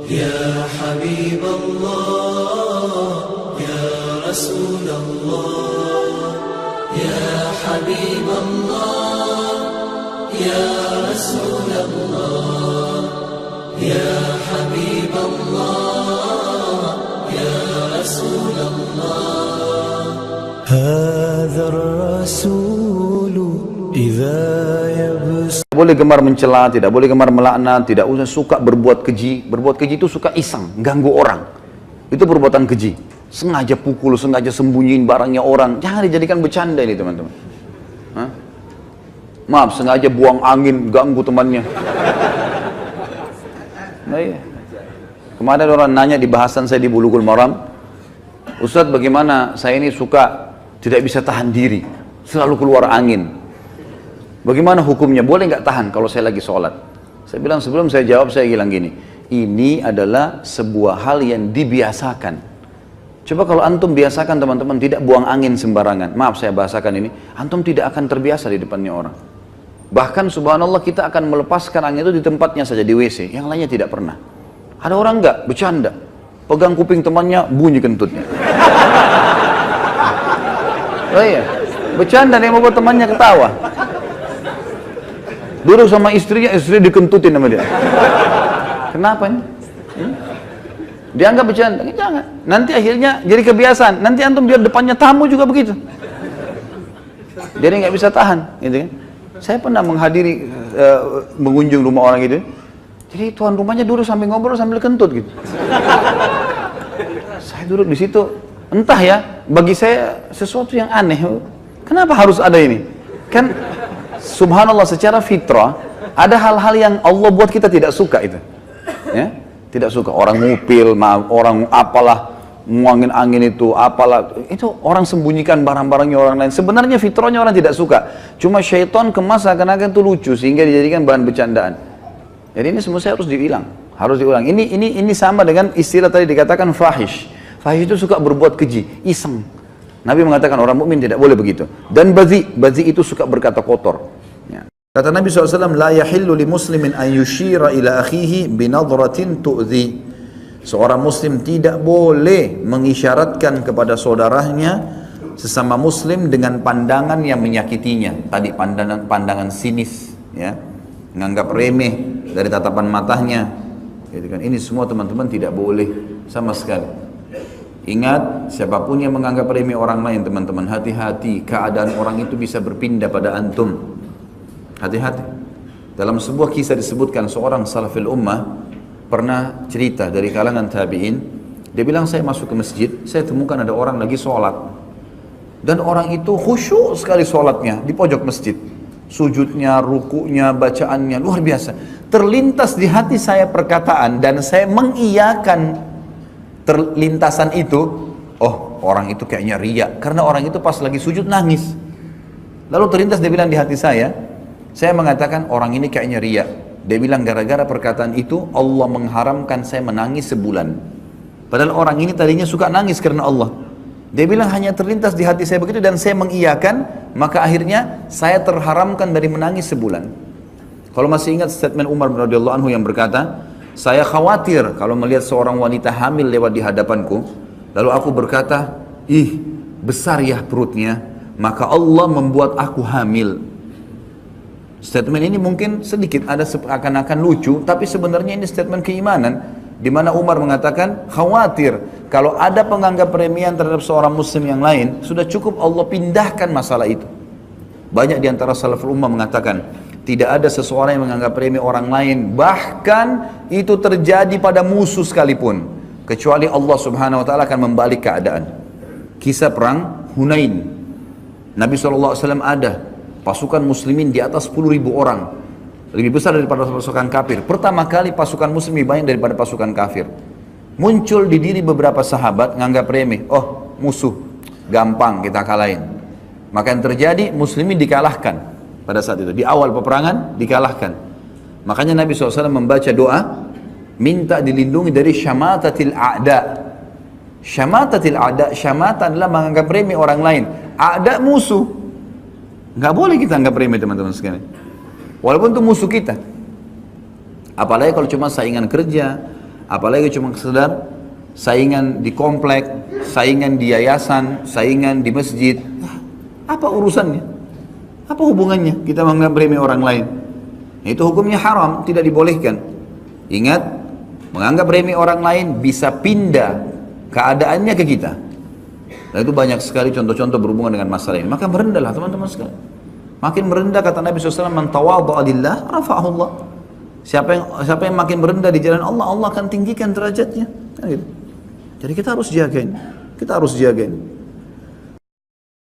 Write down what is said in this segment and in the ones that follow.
يا حبيب الله يا رسول الله يا حبيب الله يا رسول الله يا حبيب الله يا رسول الله هذا الرسول إذا يبسم. Boleh gemar mencela, tidak boleh gemar melaknat, tidak usah suka berbuat keji. Berbuat keji itu suka iseng, ganggu orang. Itu perbuatan keji. Sengaja pukul, sengaja sembunyiin barangnya orang. Jangan dijadikan bercanda ini teman-teman. Maaf, sengaja buang angin, ganggu temannya. Nah, iya. Kemarin orang nanya di bahasan saya di Bulughul Maram, Ustadz bagaimana saya ini suka tidak bisa tahan diri, selalu keluar angin. Bagaimana hukumnya? Boleh nggak tahan kalau saya lagi sholat? Saya bilang sebelum saya jawab, saya bilang gini, ini adalah sebuah hal yang dibiasakan. Coba kalau antum biasakan teman-teman tidak buang angin sembarangan. Maaf saya bahasakan ini, antum tidak akan terbiasa di depannya orang. Bahkan subhanallah kita akan melepaskan angin itu di tempatnya saja, di WC. Yang lainnya tidak pernah. Ada orang nggak bercanda, pegang kuping temannya, bunyi kentutnya. Oh iya, bercanda dia mau buat temannya ketawa. Duduk sama istrinya, istri dikentutin sama dia. Kenapa ini? Dianggap bercanda? Jangan. Nanti akhirnya jadi kebiasaan. Nanti antum biar depannya tamu juga begitu. Jadi nggak bisa tahan, gitu kan? Saya pernah menghadiri mengunjung rumah orang gitu. Jadi tuan rumahnya duduk sambil ngobrol sambil kentut gitu. Saya duduk di situ, entah ya, bagi saya sesuatu yang aneh. Kenapa harus ada ini? Kan subhanallah secara fitrah ada hal-hal yang Allah buat kita tidak suka itu. Ya? Tidak suka orang ngupil, orang apalah nguangin angin itu, apalah itu orang sembunyikan barang-barangnya orang lain. Sebenarnya fitrahnya orang tidak suka. Cuma syaitan kemas seakan-akan itu lucu sehingga dijadikan bahan bercandaan. Jadi ini semua saya harus diulang, harus diulang. Ini sama dengan istilah tadi dikatakan fahish. Fahish itu suka berbuat keji, iseng. Nabi mengatakan orang mukmin tidak boleh begitu. Dan bazi itu suka berkata kotor. Ya. Kata Nabi SAW, la yahillu li muslimin an yushira ila akhihi binadratin tu'zi. Seorang muslim tidak boleh mengisyaratkan kepada saudaranya sesama muslim dengan pandangan yang menyakitinya. Tadi pandangan sinis, ya, menganggap remeh dari tatapan matanya. Gitu kan. Ini semua teman-teman tidak boleh sama sekali. Ingat, siapapun yang menganggap remeh orang lain, teman-teman, hati-hati, keadaan orang itu bisa berpindah pada antum. Hati-hati. Dalam sebuah kisah disebutkan seorang salafil ummah pernah cerita dari kalangan tabi'in. Dia bilang, saya masuk ke masjid, saya temukan ada orang lagi sholat. Dan orang itu khusyuk sekali sholatnya di pojok masjid. Sujudnya, rukunya, bacaannya, luar biasa. Terlintas di hati saya perkataan dan saya mengiyakan terlintasan itu, oh orang itu kayaknya riya, karena orang itu pas lagi sujud nangis. Lalu terlintas dia bilang di hati saya mengatakan orang ini kayaknya riya. Dia bilang gara-gara perkataan itu Allah mengharamkan saya menangis sebulan. Padahal orang ini tadinya suka nangis karena Allah. Dia bilang hanya terlintas di hati saya begitu dan saya mengiyakan, maka akhirnya saya terharamkan dari menangis sebulan. Kalau masih ingat statement Umar bin radhiyallahu anhu yang berkata, saya khawatir kalau melihat seorang wanita hamil lewat di hadapanku, lalu aku berkata, ih besar ya perutnya, maka Allah membuat aku hamil. Statement ini mungkin sedikit ada seakan-akan lucu, tapi sebenarnya ini statement keimanan, di mana Umar mengatakan khawatir kalau ada penganggap remeh terhadap seorang muslim yang lain, sudah cukup Allah pindahkan masalah itu. Banyak di antara salaful ummah mengatakan, tidak ada seseorang yang menganggap remeh orang lain, bahkan itu terjadi pada musuh sekalipun, kecuali Allah subhanahu wa ta'ala akan membalik keadaan. Kisah perang Hunain, Nabi SAW ada pasukan muslimin di atas 10.000 orang, lebih besar daripada pasukan kafir. Pertama kali pasukan muslim lebih banyak daripada pasukan kafir. Muncul di diri beberapa sahabat nganggap remeh, oh musuh gampang kita kalahin. Maka yang terjadi muslimin dikalahkan. Pada saat itu, di awal peperangan dikalahkan. Makanya Nabi SAW membaca doa, minta dilindungi dari syamatatil a'da. Syamatatil a'da, syamata adalah menganggap remeh orang lain. A'da musuh. Nggak boleh kita anggap remeh teman-teman sekalian. Walaupun itu musuh kita. Apalagi kalau cuma saingan kerja, Apalagi cuma sekedar saingan di komplek, saingan di yayasan, saingan di masjid. Apa urusannya? Apa hubungannya kita menganggap remeh orang lain? Itu hukumnya haram, tidak dibolehkan. Ingat, menganggap remeh orang lain bisa pindah keadaannya ke kita. Dan itu banyak sekali contoh-contoh berhubungan dengan masalah ini. Maka merendahlah teman-teman sekalian. Makin merendah, kata Nabi SAW, man tawadha'a lillah rafa'ahu Allah. Siapa yang makin merendah di jalan Allah, Allah akan tinggikan derajatnya. Jadi kita harus jagain. Kita harus jagain.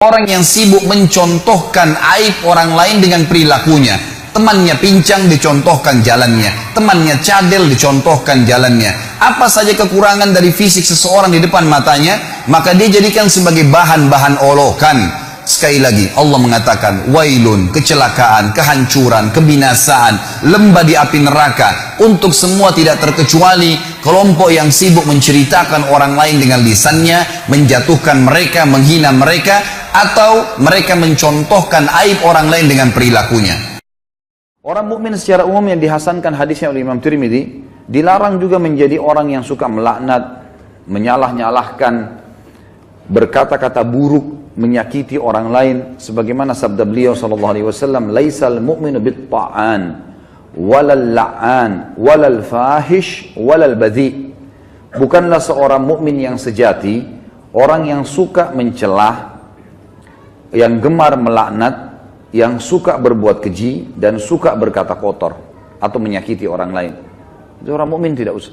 Orang yang sibuk mencontohkan aib orang lain dengan perilakunya. Temannya pincang dicontohkan jalannya, temannya cadel dicontohkan jalannya. Apa saja kekurangan dari fisik seseorang di depan matanya, maka dia jadikan sebagai bahan-bahan olokan. Sekali lagi Allah mengatakan wailun, kecelakaan, kehancuran, kebinasaan, lembah di api neraka untuk semua tidak terkecuali kelompok yang sibuk menceritakan orang lain dengan lisannya, menjatuhkan mereka, menghina mereka, atau mereka mencontohkan aib orang lain dengan perilakunya. Orang mukmin secara umum yang dihasankan hadisnya oleh Imam Tirmidzi dilarang juga menjadi orang yang suka melaknat, menyalah-nyalahkan, berkata-kata buruk, menyakiti orang lain, sebagaimana sabda beliau sallallahu alaihi wasallam, "Laisal mu'minu bit-ta'an walal la'an walal fahish walal badhi." Bukanlah seorang mukmin yang sejati orang yang suka mencelah, yang gemar melaknat, yang suka berbuat keji dan suka berkata kotor atau menyakiti orang lain. Itu orang mukmin tidak usah.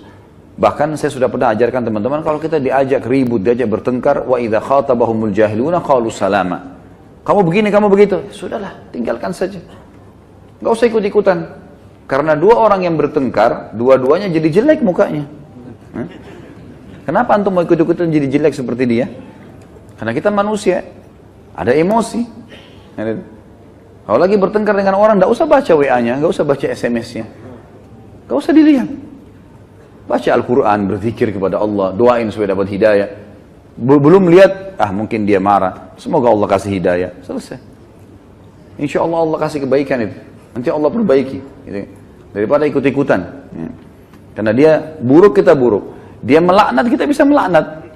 Bahkan saya sudah pernah ajarkan teman-teman, kalau kita diajak ribut, diajak bertengkar, wa idza khatabahumul jahiluna qalu salama. Kamu begini, kamu begitu. Sudahlah, tinggalkan saja. Enggak usah ikut-ikutan. Karena dua orang yang bertengkar, dua-duanya jadi jelek mukanya. Kenapa antum mau ikut-ikutan jadi jelek seperti dia? Karena kita manusia, ada emosi. Kalau lagi bertengkar dengan orang, enggak usah baca WA-nya, enggak usah baca SMS-nya. Enggak usah dilihat. Baca Al-Quran, berzikir kepada Allah, doain supaya dapat hidayah. Belum lihat, mungkin dia marah. Semoga Allah kasih hidayah. Selesai. Insya Allah Allah kasih kebaikan itu. Nanti Allah perbaiki. Gitu. Daripada ikut-ikutan. Ya. Karena dia buruk, kita buruk. Dia melaknat, kita bisa melaknat.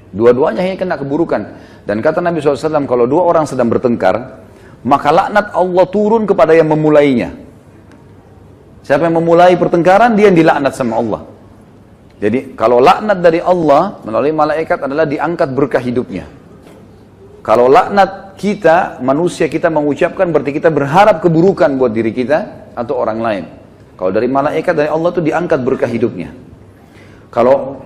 Dua-duanya hanya kena keburukan. Dan kata Nabi SAW, kalau dua orang sedang bertengkar, maka laknat Allah turun kepada yang memulainya. Siapa yang memulai pertengkaran, dia yang dilaknat sama Allah. Jadi kalau laknat dari Allah melalui malaikat adalah diangkat berkah hidupnya. Kalau laknat kita, manusia kita mengucapkan, berarti kita berharap keburukan buat diri kita atau orang lain. Kalau dari malaikat, dari Allah itu diangkat berkah hidupnya. Kalau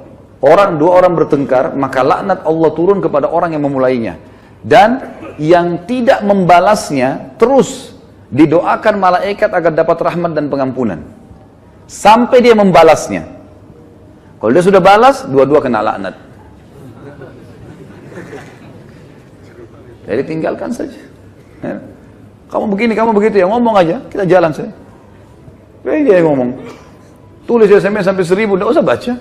dua orang bertengkar, maka laknat Allah turun kepada orang yang memulainya. Dan yang tidak membalasnya terus didoakan malaikat agar dapat rahmat dan pengampunan sampai dia membalasnya. Kalau dia sudah balas, dua-dua kena laknat. Jadi tinggalkan saja. Ya. Kamu begini, kamu begitu ya, ngomong aja, kita jalan saja. Dia yang ngomong. Tulis SMS sampai 1000, enggak usah baca.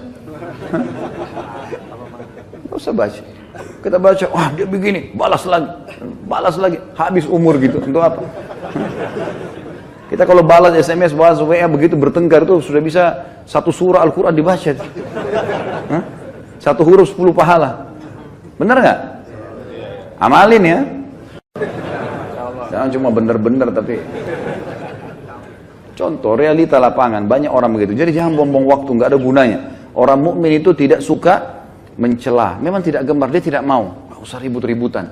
Enggak usah baca. Kita baca, wah dia begini, balas lagi, habis umur gitu. Untuk apa? Kita kalau balas SMS, balas WA begitu bertengkar itu sudah bisa satu surah Al-Quran dibaca. Satu huruf 10 pahala. Benar nggak? Amalin ya. Jangan cuma bener-bener tapi. Contoh realita lapangan, banyak orang begitu. Jadi jangan buang-buang waktu, nggak ada gunanya. Orang mukmin itu tidak suka mencela. Memang tidak gemar, dia tidak mau. Nggak usah ribut-ributan.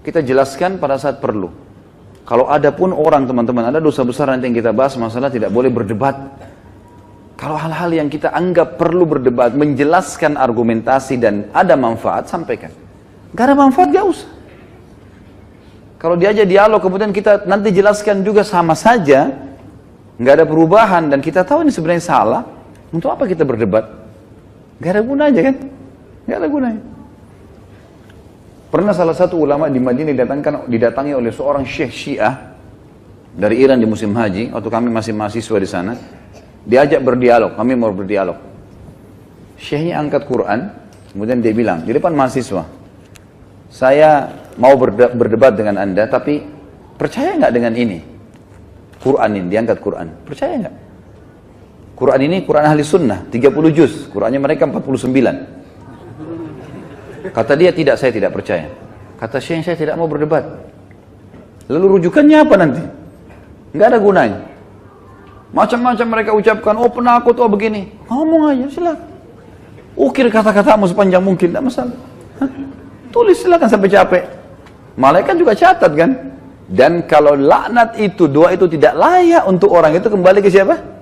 Kita jelaskan pada saat perlu. Kalau ada pun orang teman-teman, ada dosa besar nanti yang kita bahas, masalah tidak boleh berdebat. Kalau hal-hal yang kita anggap perlu berdebat, menjelaskan argumentasi dan ada manfaat, sampaikan. Gak ada manfaat, gak usah. Kalau diajak dialog, kemudian kita nanti jelaskan juga sama saja, gak ada perubahan, dan kita tahu ini sebenarnya salah, untuk apa kita berdebat? Gak ada gunanya kan? Gak ada gunanya. Pernah salah satu ulama di Madinah didatangi oleh seorang syekh Syiah dari Iran di musim haji, waktu kami masih mahasiswa di sana. Diajak berdialog, kami mau berdialog. Syekhnya angkat Quran, kemudian dia bilang, di depan mahasiswa, saya mau berdebat dengan anda, tapi percaya nggak dengan ini? Quran ini, diangkat Quran. Percaya nggak? Quran ini Quran ahli sunnah, 30 juz. Qurannya mereka 49. Kata dia, tidak, saya tidak percaya. Kata Syekh, saya tidak mau berdebat. Lalu rujukannya apa nanti? Nggak ada gunanya. Macam-macam mereka ucapkan, oh penakut, oh begini. Ngomong aja, silakan. Ukir kata-katamu sepanjang mungkin, tidak masalah. Hah? Tulis silakan sampai capek. Malaikat juga catat kan? Dan kalau laknat itu, doa itu tidak layak untuk orang itu, kembali ke siapa?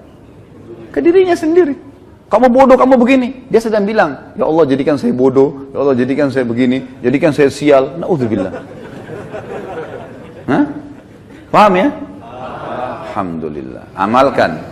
Ke dirinya sendiri. Kamu bodoh, kamu begini. Dia sedang bilang, ya Allah jadikan saya bodoh, ya Allah jadikan saya begini, jadikan saya sial. Na'udzubillah. Hah? Paham ya? Alhamdulillah. Amalkan.